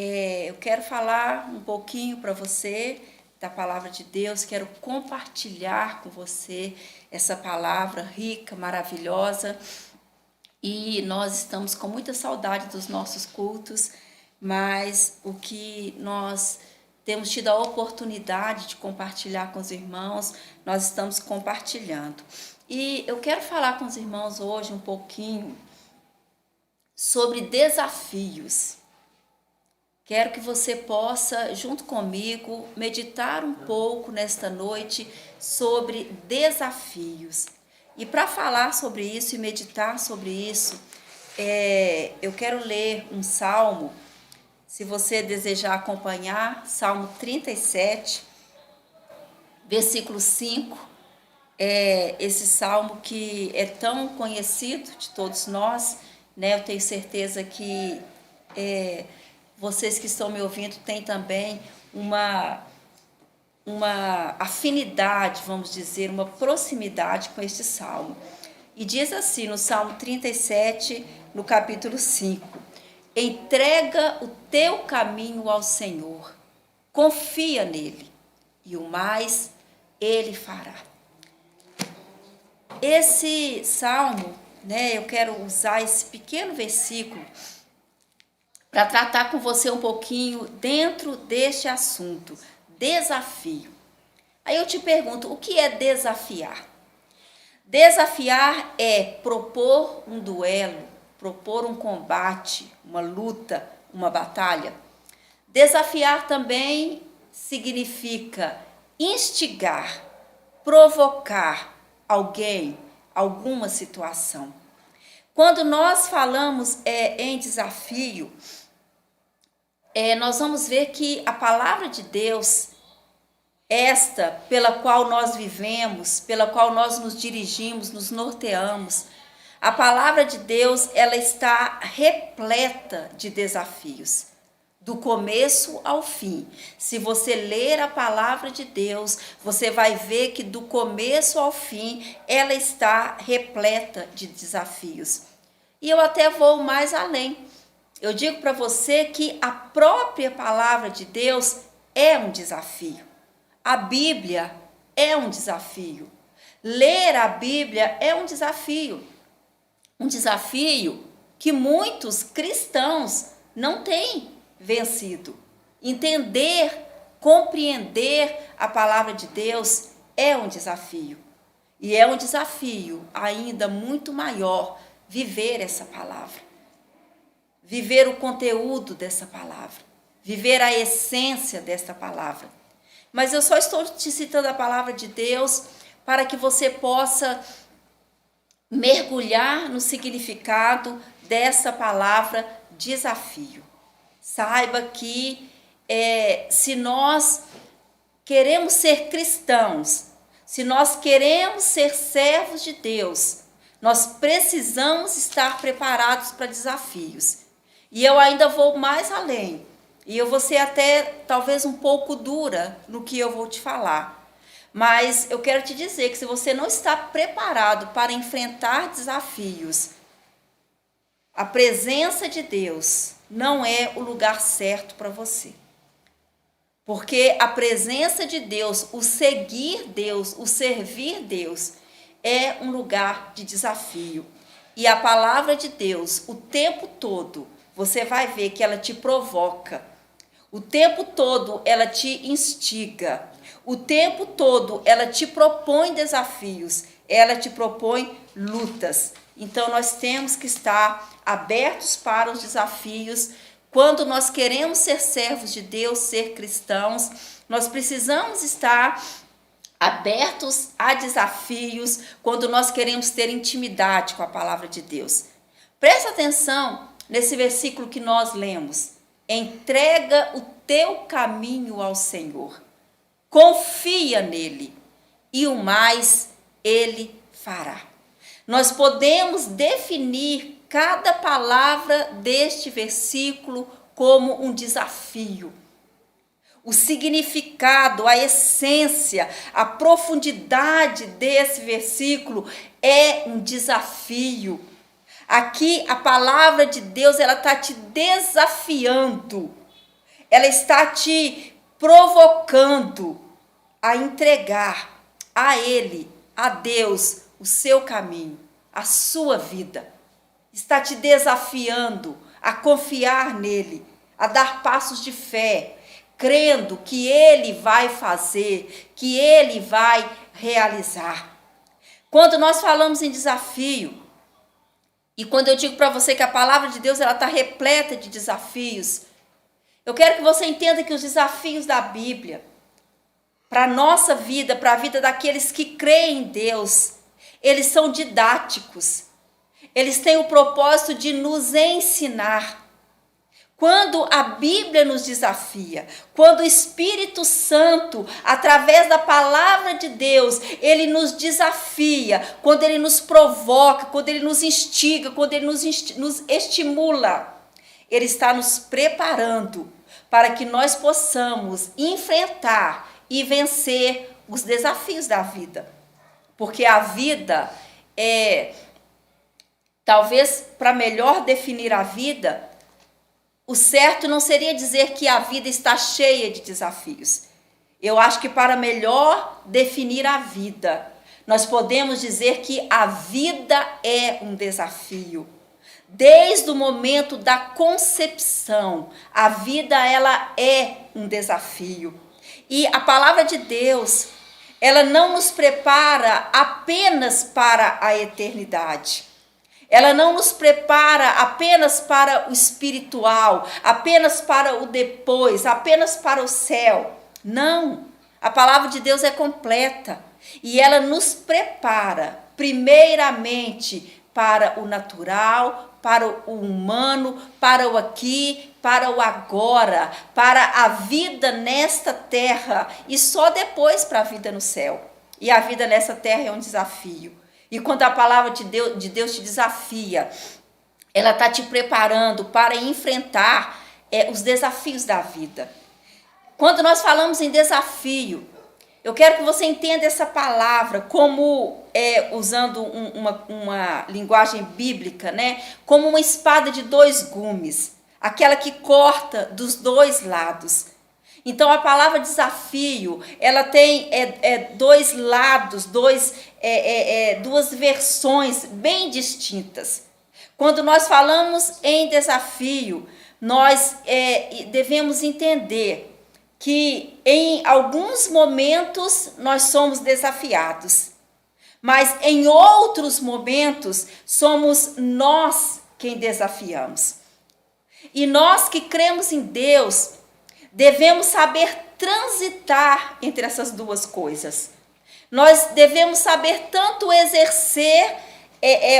Eu quero falar um pouquinho para você da palavra de Deus, quero compartilhar com você essa palavra rica, maravilhosa, e nós estamos com muita saudade dos nossos cultos, mas o que nós temos tido a oportunidade de compartilhar com os irmãos, nós estamos compartilhando. E eu quero falar com os irmãos hoje um pouquinho sobre desafios. Quero que você possa, junto comigo, meditar um pouco nesta noite sobre desafios. E para falar sobre isso e meditar sobre isso, eu quero ler um salmo, se você desejar acompanhar, Salmo 37, versículo 5, esse salmo que é tão conhecido de todos nós, né? Eu tenho certeza que vocês que estão me ouvindo têm também uma afinidade, vamos dizer, uma proximidade com este salmo. E diz assim no Salmo 37, no capítulo 5, entrega o teu caminho ao Senhor, confia nele, e o mais ele fará. Esse salmo, né, eu quero usar esse pequeno versículo para tratar com você um pouquinho dentro deste assunto, desafio. Aí eu te pergunto, o que é desafiar? Desafiar é propor um duelo, propor um combate, uma luta, uma batalha. Desafiar também significa instigar, provocar alguém, alguma situação. Quando nós falamos em desafio, nós vamos ver que a palavra de Deus, esta pela qual nós vivemos, pela qual nós nos dirigimos, nos norteamos, a palavra de Deus, ela está repleta de desafios, do começo ao fim. Se você ler a palavra de Deus, você vai ver que do começo ao fim, ela está repleta de desafios. E eu até vou mais além. Eu digo para você que a própria palavra de Deus é um desafio. A Bíblia é um desafio. Ler a Bíblia é um desafio. Um desafio que muitos cristãos não têm vencido. Entender, compreender a palavra de Deus é um desafio. E é um desafio ainda muito maior viver essa palavra. Viver o conteúdo dessa palavra. Viver a essência desta palavra. Mas eu só estou te citando a palavra de Deus para que você possa mergulhar no significado dessa palavra desafio. Saiba que se nós queremos ser cristãos, se nós queremos ser servos de Deus, nós precisamos estar preparados para desafios. E eu ainda vou mais além. E eu vou ser até talvez um pouco dura no que eu vou te falar. Mas eu quero te dizer que se você não está preparado para enfrentar desafios, a presença de Deus não é o lugar certo para você. Porque a presença de Deus, o seguir Deus, o servir Deus, é um lugar de desafio. E a palavra de Deus, o tempo todo, você vai ver que ela te provoca. O tempo todo ela te instiga. O tempo todo ela te propõe desafios. Ela te propõe lutas. Então nós temos que estar abertos para os desafios. Quando nós queremos ser servos de Deus, ser cristãos, nós precisamos estar abertos a desafios quando nós queremos ter intimidade com a palavra de Deus. Presta atenção nesse versículo que nós lemos. Entrega o teu caminho ao Senhor. Confia nele e o mais ele fará. Nós podemos definir cada palavra deste versículo como um desafio. O significado, a essência, a profundidade desse versículo é um desafio. Aqui a palavra de Deus, ela está te desafiando ela está te provocando a entregar a Ele, a Deus, o seu caminho, a sua vida. Está te desafiando a confiar nele, a dar passos de fé, crendo que Ele vai fazer, que Ele vai realizar. Quando nós falamos em desafio, e quando eu digo para você que a palavra de Deus está repleta de desafios, eu quero que você entenda que os desafios da Bíblia, para a nossa vida, para a vida daqueles que creem em Deus, eles são didáticos. Eles têm o propósito de nos ensinar. Quando a Bíblia nos desafia, quando o Espírito Santo, através da palavra de Deus, ele nos desafia, quando ele nos provoca, quando ele nos instiga, quando ele nos estimula, ele está nos preparando para que nós possamos enfrentar e vencer os desafios da vida. Porque a vida talvez para melhor definir a vida, o certo não seria dizer que a vida está cheia de desafios. Eu acho que para melhor definir a vida, nós podemos dizer que a vida é um desafio. Desde o momento da concepção, a vida ela é um desafio. E a palavra de Deus, ela não nos prepara apenas para a eternidade. Ela não nos prepara apenas para o espiritual, apenas para o depois, apenas para o céu. Não, a palavra de Deus é completa e ela nos prepara primeiramente para o natural, para o humano, para o aqui, para o agora, para a vida nesta terra e só depois para a vida no céu. E a vida nessa terra é um desafio. E quando a palavra de Deus te desafia, ela está te preparando para enfrentar os desafios da vida. Quando nós falamos em desafio, eu quero que você entenda essa palavra como, usando uma linguagem bíblica, né? Como uma espada de dois gumes, aquela que corta dos dois lados. Então, a palavra desafio, ela tem dois lados, duas versões bem distintas. Quando nós falamos em desafio, nós devemos entender que em alguns momentos nós somos desafiados, mas em outros momentos somos nós quem desafiamos. E nós que cremos em Deus, devemos saber transitar entre essas duas coisas. Nós devemos saber tanto exercer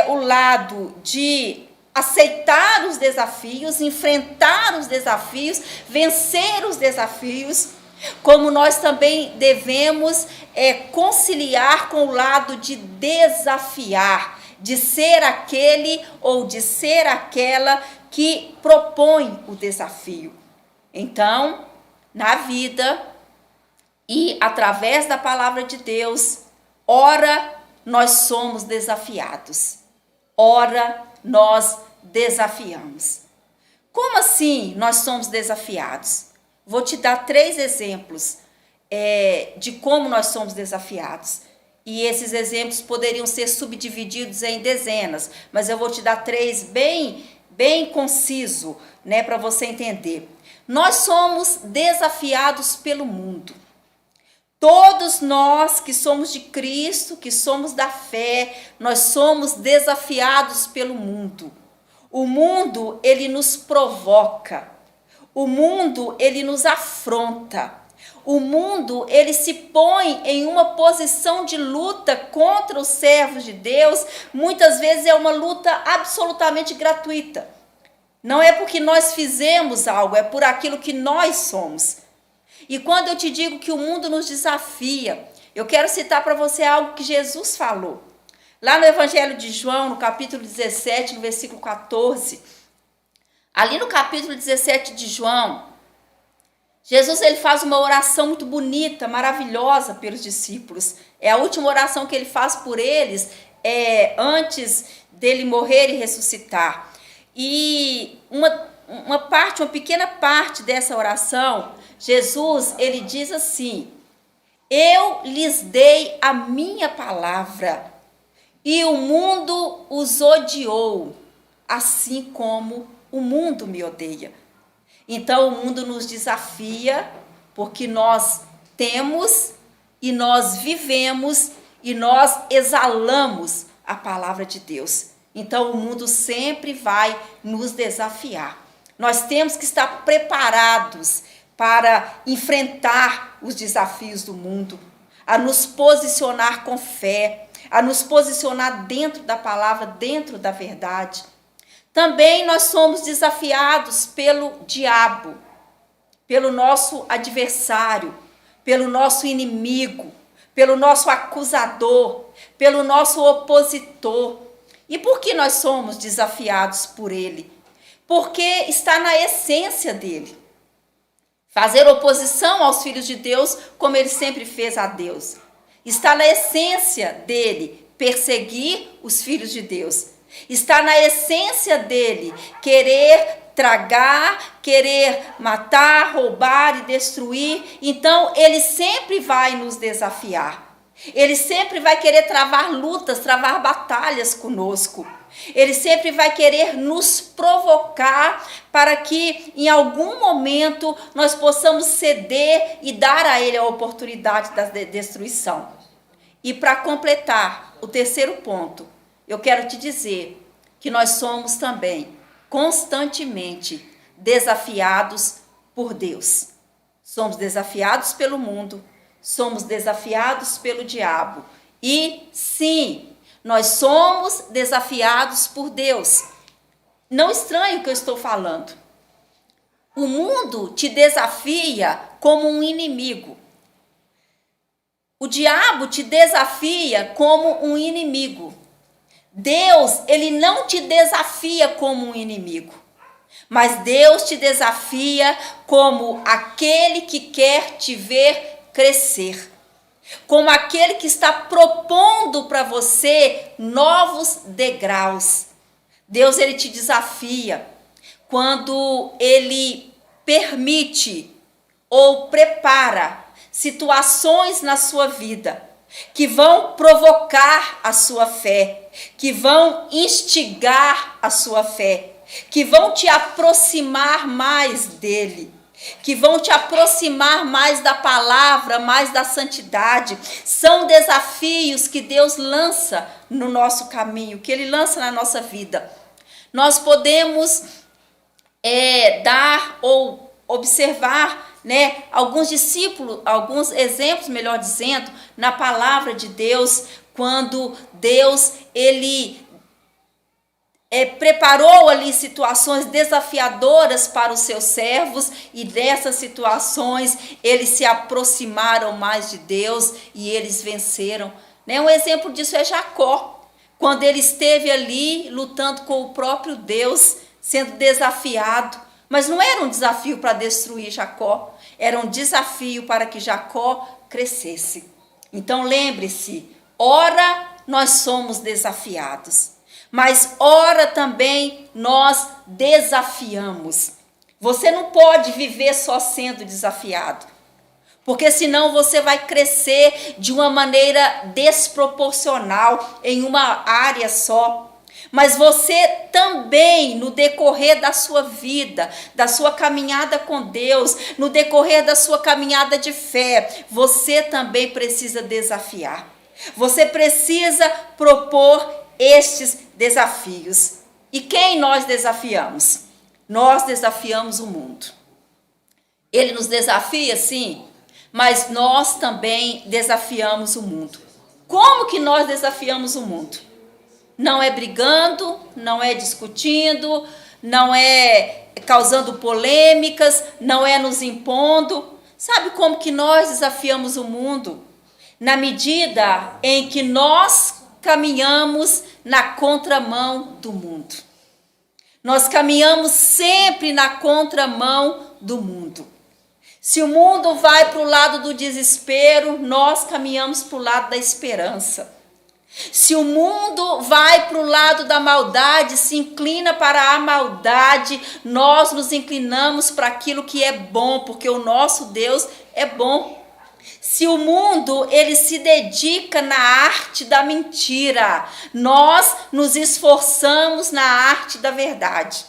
o lado de aceitar os desafios, enfrentar os desafios, vencer os desafios, como nós também devemos conciliar com o lado de desafiar, de ser aquele ou de ser aquela que propõe o desafio. Então, na vida e através da palavra de Deus, ora nós somos desafiados, ora nós desafiamos. Como assim nós somos desafiados? Vou te dar 3 exemplos de como nós somos desafiados. E esses exemplos poderiam ser subdivididos em dezenas, mas eu vou te dar 3 bem conciso, né, para você entender. Nós somos desafiados pelo mundo. Todos nós que somos de Cristo, que somos da fé, nós somos desafiados pelo mundo. O mundo, ele nos provoca. O mundo, ele nos afronta. O mundo, ele se põe em uma posição de luta contra os servos de Deus. Muitas vezes é uma luta absolutamente gratuita. Não é porque nós fizemos algo, é por aquilo que nós somos. E quando eu te digo que o mundo nos desafia, eu quero citar para você algo que Jesus falou. Lá no Evangelho de João, no capítulo 17, no versículo 14. Ali no capítulo 17 de João, Jesus ele faz uma oração muito bonita, maravilhosa pelos discípulos. É a última oração que ele faz por eles, antes dele morrer e ressuscitar. E uma pequena parte dessa oração, Jesus, ele diz assim: eu lhes dei a minha palavra e o mundo os odiou, assim como o mundo me odeia. Então o mundo nos desafia, porque nós temos e nós vivemos e nós exalamos a palavra de Deus. Então o mundo sempre vai nos desafiar. Nós temos que estar preparados para enfrentar os desafios do mundo, a nos posicionar com fé, a nos posicionar dentro da palavra, dentro da verdade. Também nós somos desafiados pelo diabo, pelo nosso adversário, pelo nosso inimigo, pelo nosso acusador, pelo nosso opositor. E por que nós somos desafiados por ele? Porque está na essência dele. Fazer oposição aos filhos de Deus, como ele sempre fez a Deus. Está na essência dele perseguir os filhos de Deus. Está na essência dele querer tragar, querer matar, roubar e destruir. Então, ele sempre vai nos desafiar. Ele sempre vai querer travar lutas, travar batalhas conosco. Ele sempre vai querer nos provocar para que em algum momento nós possamos ceder e dar a ele a oportunidade da destruição. E para completar o terceiro ponto, eu quero te dizer que nós somos também constantemente desafiados por Deus. Somos desafiados pelo mundo, somos desafiados pelo diabo. E sim, nós somos desafiados por Deus. Não estranhe o que eu estou falando. O mundo te desafia como um inimigo. O diabo te desafia como um inimigo. Deus, ele não te desafia como um inimigo, mas Deus te desafia como aquele que quer te ver crescer, como aquele que está propondo para você novos degraus. Deus, ele te desafia quando ele permite ou prepara situações na sua vida que vão provocar a sua fé, que vão instigar a sua fé, que vão te aproximar mais dele, que vão te aproximar mais da palavra, mais da santidade. São desafios que Deus lança no nosso caminho, que ele lança na nossa vida. Nós podemos dar ou observar, alguns discípulos, alguns exemplos, melhor dizendo, na palavra de Deus, quando Deus, ele preparou ali situações desafiadoras para os seus servos, e dessas situações eles se aproximaram mais de Deus e eles venceram. Um exemplo disso é Jacó, quando ele esteve ali lutando com o próprio Deus, sendo desafiado. Mas não era um desafio para destruir Jacó, era um desafio para que Jacó crescesse. Então lembre-se, ora nós somos desafiados, mas ora também nós desafiamos. Você não pode viver só sendo desafiado, porque senão você vai crescer de uma maneira desproporcional em uma área só. Mas você também, no decorrer da sua vida, da sua caminhada com Deus, no decorrer da sua caminhada de fé, você também precisa desafiar. Você precisa propor estes desafios. E quem nós desafiamos? Nós desafiamos o mundo. Ele nos desafia, sim, mas nós também desafiamos o mundo. Como que nós desafiamos o mundo? Não é brigando, não é discutindo, não é causando polêmicas, não é nos impondo. Sabe como que nós desafiamos o mundo? Na medida em que nós caminhamos na contramão do mundo. Nós caminhamos sempre na contramão do mundo. Se o mundo vai para o lado do desespero, nós caminhamos para o lado da esperança. Se o mundo vai para o lado da maldade, se inclina para a maldade, nós nos inclinamos para aquilo que é bom, porque o nosso Deus é bom. Se o mundo ele se dedica na arte da mentira, nós nos esforçamos na arte da verdade.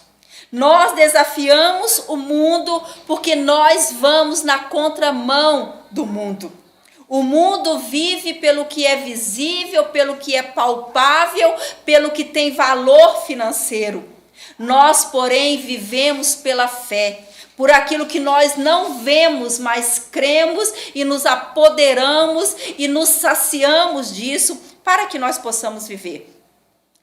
Nós desafiamos o mundo porque nós vamos na contramão do mundo. O mundo vive pelo que é visível, pelo que é palpável, pelo que tem valor financeiro. Nós, porém, vivemos pela fé, por aquilo que nós não vemos, mas cremos e nos apoderamos e nos saciamos disso para que nós possamos viver.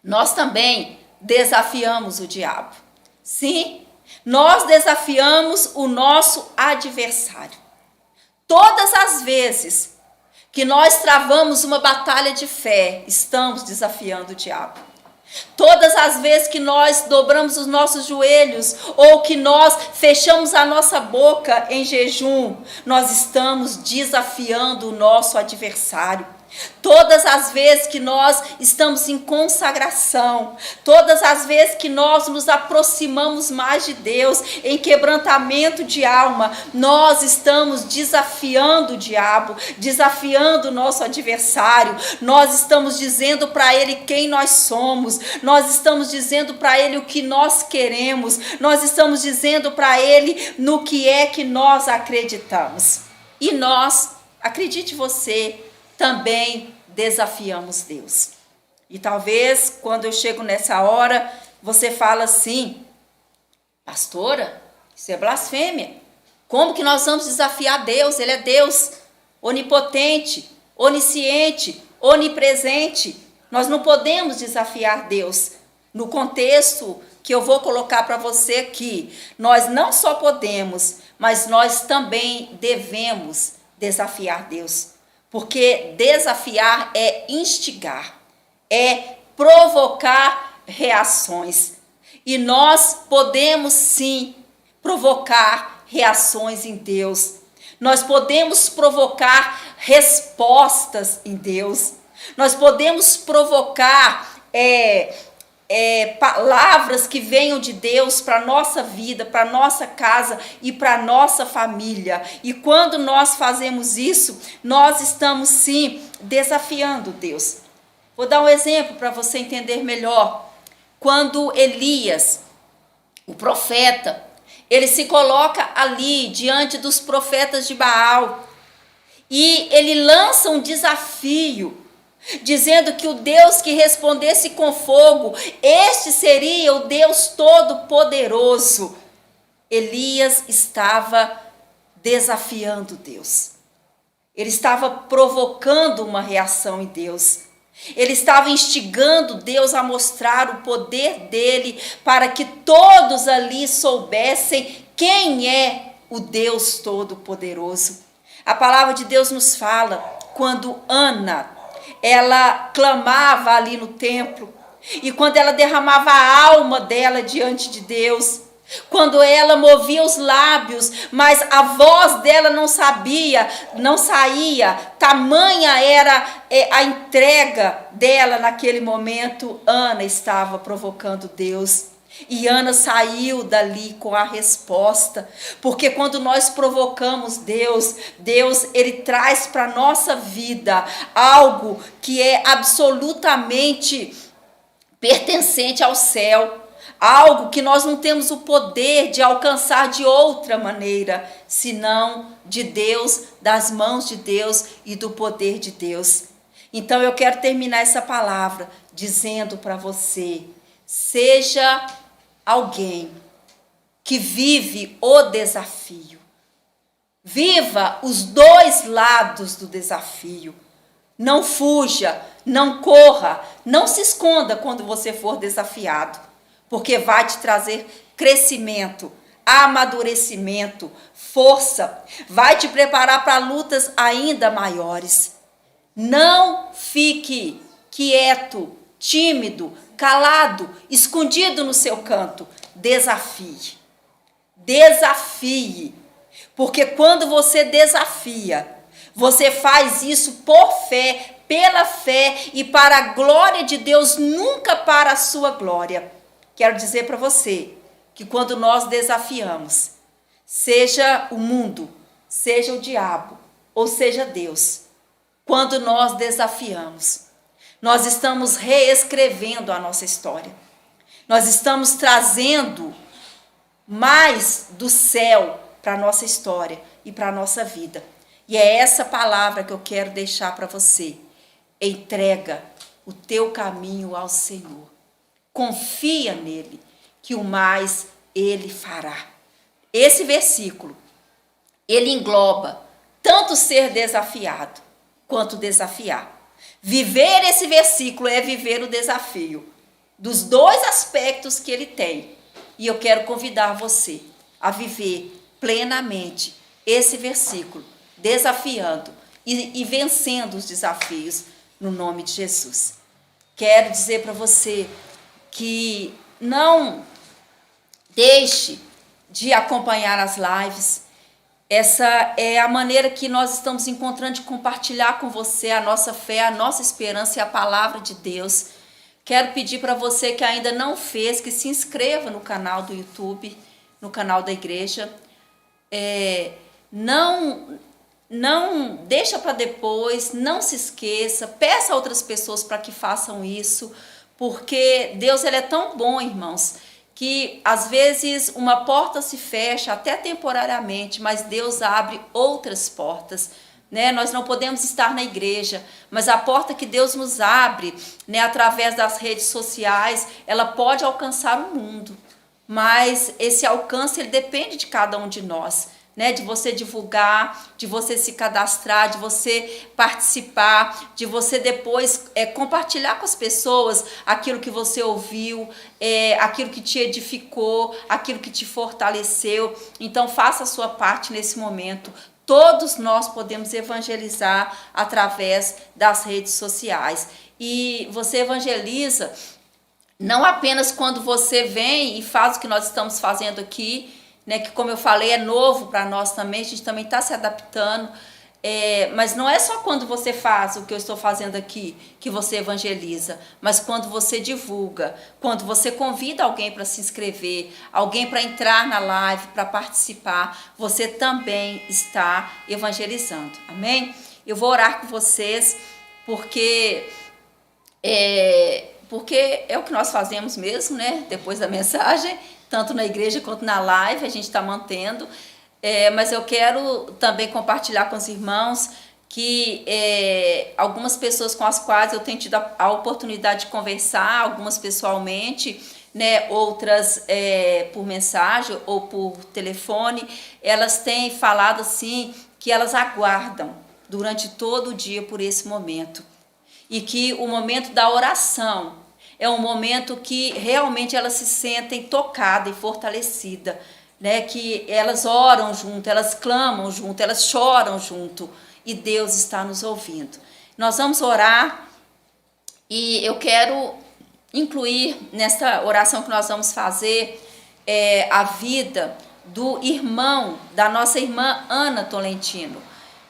Nós também desafiamos o diabo. Sim, nós desafiamos o nosso adversário. Todas as vezes que nós travamos uma batalha de fé, estamos desafiando o diabo. Todas as vezes que nós dobramos os nossos joelhos ou que nós fechamos a nossa boca em jejum, nós estamos desafiando o nosso adversário. Todas as vezes que nós estamos em consagração, todas as vezes que nós nos aproximamos mais de Deus, em quebrantamento de alma, nós estamos desafiando o diabo, desafiando o nosso adversário. Nós estamos dizendo para ele quem nós somos, nós estamos dizendo para ele o que nós queremos, nós estamos dizendo para ele no que é que nós acreditamos. E nós, acredite você, também desafiamos Deus. E talvez quando eu chego nessa hora, você fala assim: pastora, isso é blasfêmia. Como que nós vamos desafiar Deus? Ele é Deus onipotente, onisciente, onipresente. Nós não podemos desafiar Deus. No contexto que eu vou colocar para você aqui, nós não só podemos, mas nós também devemos desafiar Deus. Porque desafiar é instigar, é provocar reações. E nós podemos sim provocar reações em Deus. Nós podemos provocar respostas em Deus. Nós podemos provocar palavras que venham de Deus para a nossa vida, para a nossa casa e para a nossa família. E quando nós fazemos isso, nós estamos sim desafiando Deus. Vou dar um exemplo para você entender melhor. Quando Elias, o profeta, ele se coloca ali diante dos profetas de Baal e ele lança um desafio, dizendo que o Deus que respondesse com fogo, este seria o Deus Todo-Poderoso. Elias estava desafiando Deus. Ele estava provocando uma reação em Deus. Ele estava instigando Deus a mostrar o poder dele para que todos ali soubessem quem é o Deus Todo-Poderoso. A palavra de Deus nos fala quando Ana, ela clamava ali no templo, e quando ela derramava a alma dela diante de Deus, quando ela movia os lábios, mas a voz dela não saía, tamanha era a entrega dela naquele momento, Ana estava provocando Deus. E Ana saiu dali com a resposta, porque quando nós provocamos Deus, ele traz para a nossa vida algo que é absolutamente pertencente ao céu, algo que nós não temos o poder de alcançar de outra maneira, senão de Deus, das mãos de Deus e do poder de Deus. Então eu quero terminar essa palavra dizendo para você: seja alguém que vive o desafio. Viva os dois lados do desafio. Não fuja, não corra, não se esconda quando você for desafiado, porque vai te trazer crescimento, amadurecimento, força, vai te preparar para lutas ainda maiores. Não fique quieto, tímido, calado, escondido no seu canto. Desafie. Desafie. Porque quando você desafia, você faz isso por fé, pela fé e para a glória de Deus, nunca para a sua glória. Quero dizer para você que quando nós desafiamos, seja o mundo, seja o diabo, ou seja Deus, quando nós desafiamos, nós estamos reescrevendo a nossa história. Nós estamos trazendo mais do céu para a nossa história e para a nossa vida. E é essa palavra que eu quero deixar para você. Entrega o teu caminho ao Senhor. Confia nele, que o mais ele fará. Esse versículo, ele engloba tanto ser desafiado quanto desafiar. Viver esse versículo é viver o desafio dos dois aspectos que ele tem. E eu quero convidar você a viver plenamente esse versículo, desafiando e vencendo os desafios no nome de Jesus. Quero dizer para você que não deixe de acompanhar as lives. Essa é a maneira que nós estamos encontrando de compartilhar com você a nossa fé, a nossa esperança e a palavra de Deus. Quero pedir para você que ainda não fez, que se inscreva no canal do YouTube, no canal da igreja. Não deixa para depois, não se esqueça, peça a outras pessoas para que façam isso, porque Deus ele é tão bom, irmãos, que às vezes uma porta se fecha até temporariamente, mas Deus abre outras portas, né? Nós não podemos estar na igreja, mas a porta que Deus nos abre, né, através das redes sociais, ela pode alcançar o mundo, mas esse alcance ele depende de cada um de nós, né, de você divulgar, de você se cadastrar, de você participar, de você depois compartilhar com as pessoas aquilo que você ouviu, aquilo que te edificou, aquilo que te fortaleceu. Então faça a sua parte nesse momento. Todos nós podemos evangelizar através das redes sociais. E você evangeliza não apenas quando você vem e faz o que nós estamos fazendo aqui, né, que como eu falei é novo para nós também, a gente também está se adaptando, mas não é só quando você faz o que eu estou fazendo aqui que você evangeliza, mas quando você divulga, quando você convida alguém para se inscrever, alguém para entrar na live, para participar, você também está evangelizando, amém? Eu vou orar com vocês, porque é o que nós fazemos mesmo, né, depois da mensagem, tanto na igreja quanto na live, a gente está mantendo, mas eu quero também compartilhar com os irmãos que algumas pessoas com as quais eu tenho tido a oportunidade de conversar, algumas pessoalmente, né, outras por mensagem ou por telefone, elas têm falado assim que elas aguardam durante todo o dia por esse momento, e que o momento da oração é um momento que realmente elas se sentem tocadas e fortalecidas, né? Que elas oram junto, elas clamam junto, elas choram junto, e Deus está nos ouvindo. Nós vamos orar, e eu quero incluir nessa oração que nós vamos fazer a vida do irmão, da nossa irmã Ana Tolentino.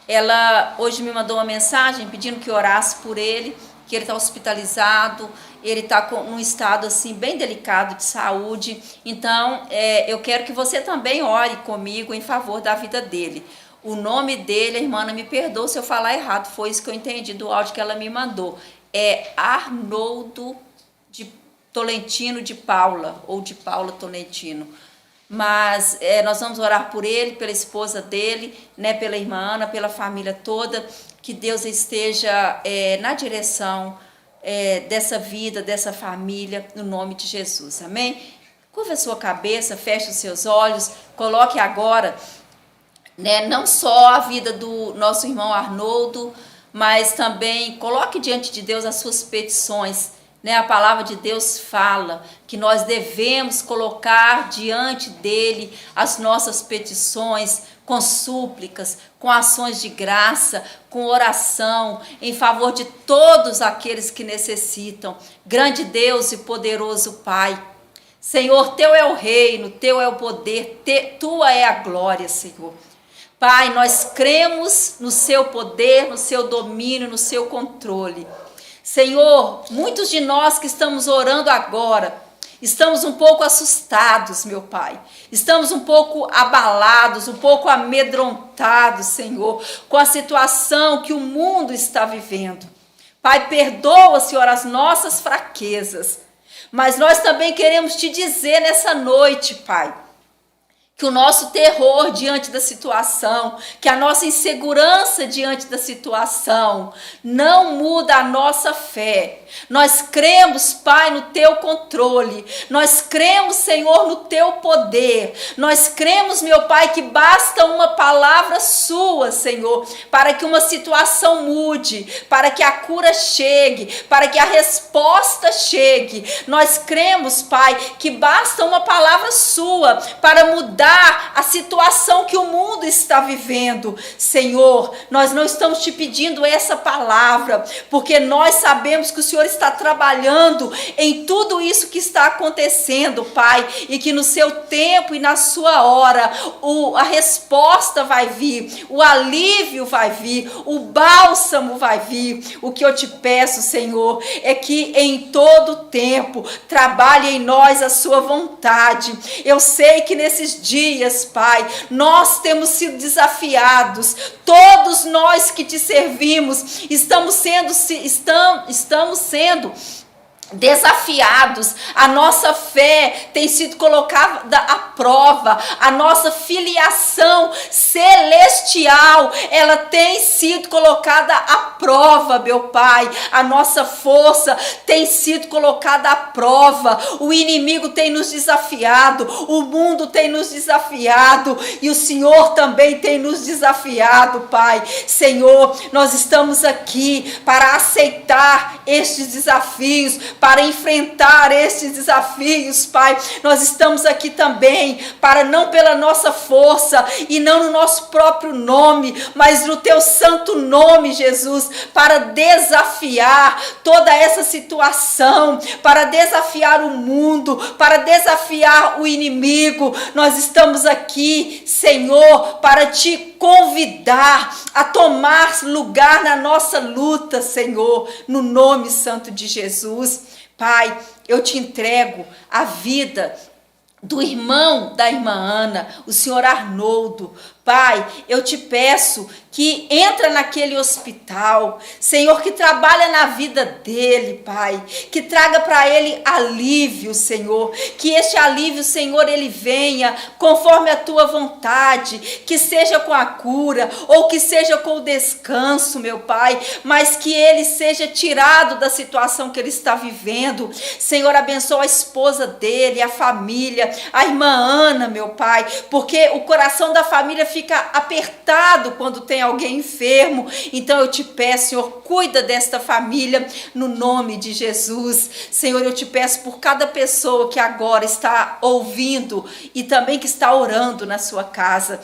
Ela hoje me mandou uma mensagem pedindo que orasse por ele, que ele está hospitalizado, ele está num estado assim bem delicado de saúde. Então eu quero que você também ore comigo em favor da vida dele. O nome dele, a irmã Ana me perdoa se eu falar errado, foi isso que eu entendi do áudio que ela me mandou, é Arnoldo de Tolentino de Paula, ou de Paula Tolentino. Mas nós vamos orar por ele, pela esposa dele, né, pela irmã Ana, pela família toda, que Deus esteja na direção dessa vida, dessa família, no nome de Jesus, amém? Curva a sua cabeça, feche os seus olhos, coloque agora, né, não só a vida do nosso irmão Arnoldo, mas também coloque diante de Deus as suas petições, né? A palavra de Deus fala que nós devemos colocar diante dele as nossas petições com súplicas, com ações de graça, com oração em favor de todos aqueles que necessitam. Grande Deus e poderoso Pai, Senhor, teu é o reino, teu é o poder, tua é a glória, Senhor. Pai, nós cremos no seu poder, no seu domínio, no seu controle. Senhor, muitos de nós que estamos orando agora, estamos um pouco assustados, meu Pai. Estamos um pouco abalados, um pouco amedrontados, Senhor, com a situação que o mundo está vivendo. Pai, perdoa, Senhor, as nossas fraquezas. Mas nós também queremos te dizer nessa noite, Pai, que o nosso terror diante da situação, que a nossa insegurança diante da situação não muda a nossa fé. Nós cremos, Pai, no teu controle. Nós cremos, Senhor, no teu poder. Nós cremos, meu Pai, que basta uma palavra sua, Senhor, para que uma situação mude, para que a cura chegue, para que a resposta chegue. Nós cremos, Pai, que basta uma palavra sua para mudar a situação que o mundo está vivendo. Senhor, nós não estamos te pedindo essa palavra, porque nós sabemos que o Senhor está trabalhando em tudo isso que está acontecendo, Pai, e que no seu tempo e na sua hora, a resposta vai vir, o alívio vai vir, o bálsamo vai vir. O que eu te peço, Senhor, é que em todo tempo trabalhe em nós a sua vontade. Eu sei que nesses dias, Pai, nós temos sido desafiados, todos nós que te servimos estamos sendo desafiados, a nossa fé tem sido colocada à prova, a nossa filiação celestial, ela tem sido colocada à prova, meu Pai, a nossa força tem sido colocada à prova, o inimigo tem nos desafiado, o mundo tem nos desafiado e o Senhor também tem nos desafiado, Pai. Senhor, nós estamos aqui para aceitar estes desafios, para enfrentar estes desafios, Pai. Nós estamos aqui também para não pela nossa força e não no nosso próprio nome, mas no teu santo nome, Jesus, para desafiar toda essa situação, para desafiar o mundo, para desafiar o inimigo. Nós estamos aqui, Senhor, para te convidar a tomar lugar na nossa luta, Senhor, no nome santo de Jesus. Pai, eu te entrego a vida do irmão da irmã Ana, o senhor Arnoldo. Pai, eu te peço que entra naquele hospital, Senhor, que trabalha na vida dele, Pai, que traga para ele alívio, Senhor, que este alívio, Senhor, ele venha conforme a tua vontade, que seja com a cura ou que seja com o descanso, meu Pai, mas que ele seja tirado da situação que ele está vivendo. Senhor, abençoa a esposa dele, a família, a irmã Ana, meu Pai, porque o coração da família fica apertado quando tem alguém enfermo. Então eu te peço, Senhor, cuida desta família no nome de Jesus. Senhor, eu te peço por cada pessoa que agora está ouvindo e também que está orando na sua casa.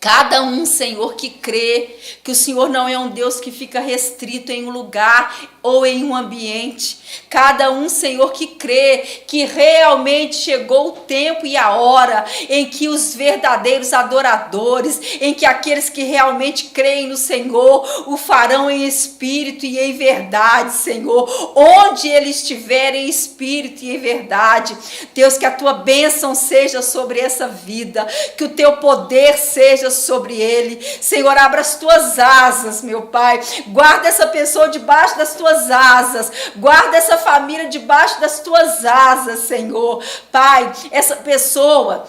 Cada um, Senhor, que crê que o Senhor não é um Deus que fica restrito em um lugar ou em um ambiente. Cada um, Senhor, que crê que realmente chegou o tempo e a hora em que os verdadeiros adoradores, em que aqueles que realmente creem no Senhor, o farão em espírito e em verdade, Senhor. Onde ele estiver em espírito e em verdade. Deus, que a tua bênção seja sobre essa vida, que o teu poder seja sobre ele. Senhor, abra as tuas asas, meu Pai. Guarda essa pessoa debaixo das tuas asas. Guarda essa família debaixo das tuas asas, Senhor. Pai, essa pessoa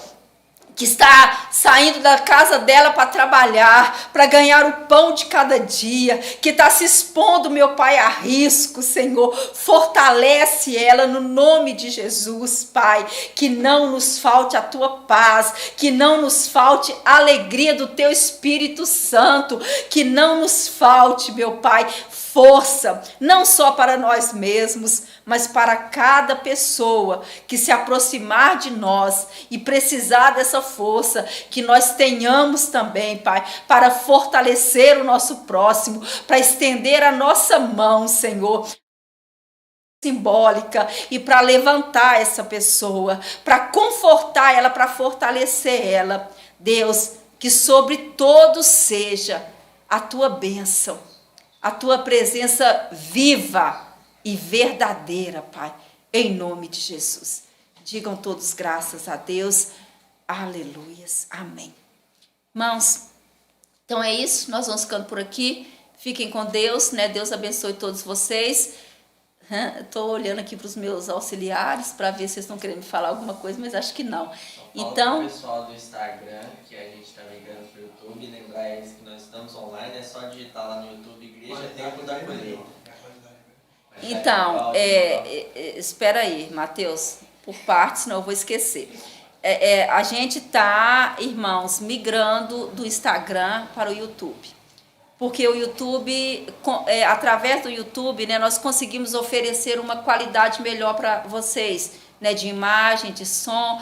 que está saindo da casa dela para trabalhar, para ganhar o pão de cada dia, que está se expondo, meu Pai, a risco, Senhor, fortalece ela no nome de Jesus, Pai, que não nos falte a tua paz, que não nos falte a alegria do teu Espírito Santo, que não nos falte, meu Pai, força, não só para nós mesmos, mas para cada pessoa que se aproximar de nós e precisar dessa força, que nós tenhamos também, Pai, para fortalecer o nosso próximo, para estender a nossa mão, Senhor, simbólica, e para levantar essa pessoa, para confortar ela, para fortalecer ela. Deus, que sobre todos seja a tua bênção, a tua presença viva e verdadeira, Pai, em nome de Jesus. Digam todos graças a Deus. Aleluias. Amém. Irmãos, então é isso. Nós vamos ficando por aqui. Fiquem com Deus, né? Deus abençoe todos vocês. Estou olhando aqui para os meus auxiliares para ver se vocês estão querendo me falar alguma coisa, mas acho que não. Então, o pessoal do Instagram, que a gente está migrando para o YouTube, lembrar eles que nós estamos online, é só digitar lá no YouTube Igreja Tempo da Colheita. Então, espera aí, Mateus, por partes, senão eu vou esquecer. A gente está, irmãos, migrando do Instagram para o YouTube. Porque o YouTube, através do YouTube, né, nós conseguimos oferecer uma qualidade melhor para vocês, né, de imagem, de som.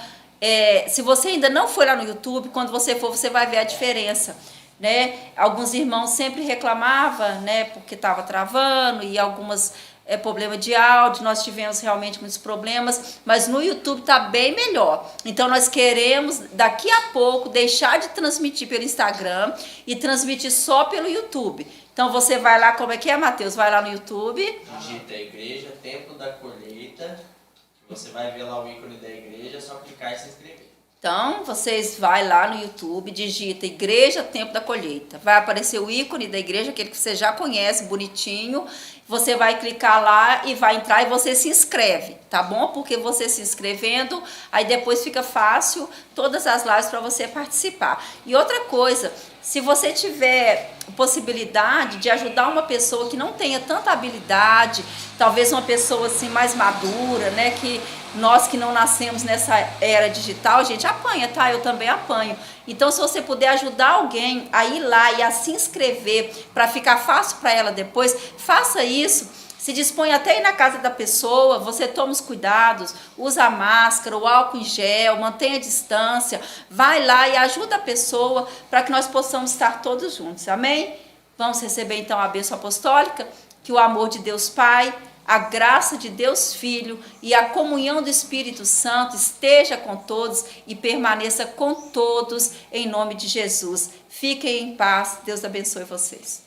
Se você ainda não foi lá no YouTube, quando você for, você vai ver a diferença, né? Alguns irmãos sempre reclamavam, né, porque estava travando e algumas problema de áudio, nós tivemos realmente muitos problemas, mas no YouTube está bem melhor. Então nós queremos daqui a pouco deixar de transmitir pelo Instagram e transmitir só pelo YouTube. Então você vai lá, como é que é, Mateus? Vai lá no YouTube. Digita Igreja Tempo da Colheita, você vai ver lá o ícone da igreja, é só clicar e se inscrever. Então, vocês vai lá no YouTube, digita Igreja Tempo da Colheita. Vai aparecer o ícone da igreja, aquele que você já conhece, bonitinho. Você vai clicar lá e vai entrar e você se inscreve, tá bom? Porque você se inscrevendo, aí depois fica fácil todas as lives para você participar. E outra coisa, se você tiver possibilidade de ajudar uma pessoa que não tenha tanta habilidade, talvez uma pessoa assim mais madura, né, que nós que não nascemos nessa era digital, gente, apanha, tá? Eu também apanho. Então, se você puder ajudar alguém a ir lá e a se inscrever para ficar fácil para ela depois, faça isso. Se dispõe até ir na casa da pessoa, você toma os cuidados, usa a máscara, o álcool em gel, mantenha a distância, vai lá e ajuda a pessoa para que nós possamos estar todos juntos, amém? Vamos receber então a bênção apostólica, que o amor de Deus Pai, a graça de Deus Filho e a comunhão do Espírito Santo esteja com todos e permaneça com todos em nome de Jesus. Fiquem em paz, Deus abençoe vocês.